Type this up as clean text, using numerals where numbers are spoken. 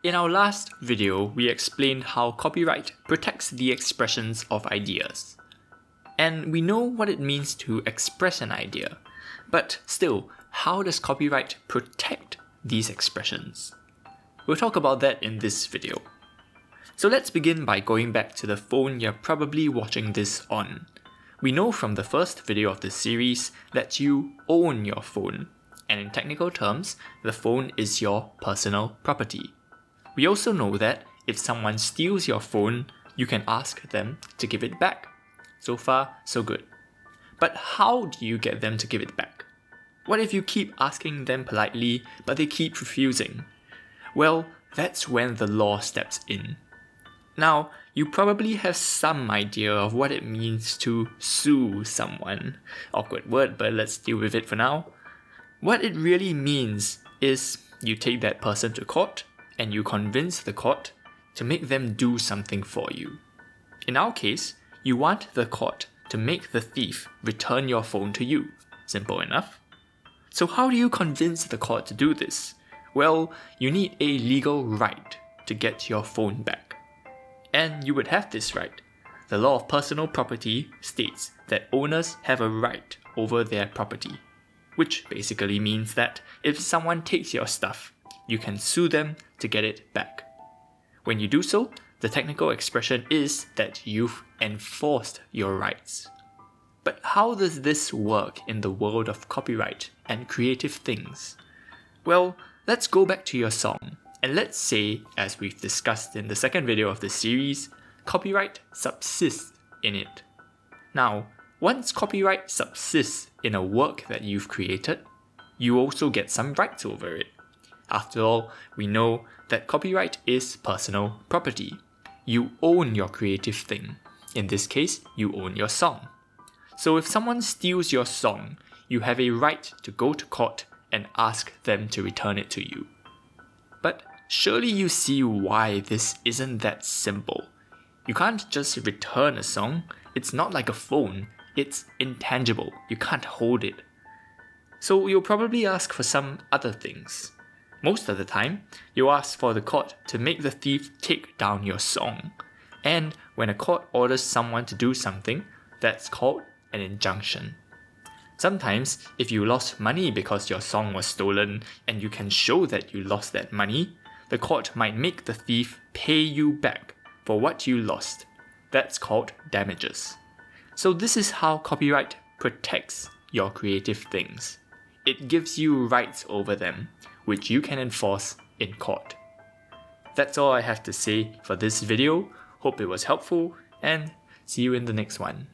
In our last video, we explained how copyright protects the expressions of ideas. And we know what it means to express an idea, but still, how does copyright protect these expressions? We'll talk about that in this video. So let's begin by going back to the phone you're probably watching this on. We know from the first video of this series that you own your phone, and in technical terms, the phone is your personal property. We also know that if someone steals your phone, you can ask them to give it back. So far, so good. But how do you get them to give it back? What if you keep asking them politely, but they keep refusing? Well, that's when the law steps in. Now, you probably have some idea of what it means to sue someone. Awkward word, but let's deal with it for now. What it really means is you take that person to court and you convince the court to make them do something for you. In our case, you want the court to make the thief return your phone to you. Simple enough. So how do you convince the court to do this? Well, you need a legal right to get your phone back. And you would have this right. The law of personal property states that owners have a right over their property, which basically means that if someone takes your stuff, you can sue them to get it back. When you do so, the technical expression is that you've enforced your rights. But how does this work in the world of copyright and creative things? Well, let's go back to your song, and let's say, as we've discussed in the second video of this series, copyright subsists in it. Now, once copyright subsists in a work that you've created, you also get some rights over it. After all, we know that copyright is personal property. You own your creative thing. In this case, you own your song. So if someone steals your song, you have a right to go to court and ask them to return it to you. But surely you see why this isn't that simple. You can't just return a song. It's not like a phone. It's intangible. You can't hold it. So you'll probably ask for some other things. Most of the time, you ask for the court to make the thief take down your song. And when a court orders someone to do something, that's called an injunction. Sometimes, if you lost money because your song was stolen and you can show that you lost that money, the court might make the thief pay you back for what you lost. That's called damages. So this is how copyright protects your creative things. It gives you rights over them, which you can enforce in court. That's all I have to say for this video. Hope it was helpful, and see you in the next one.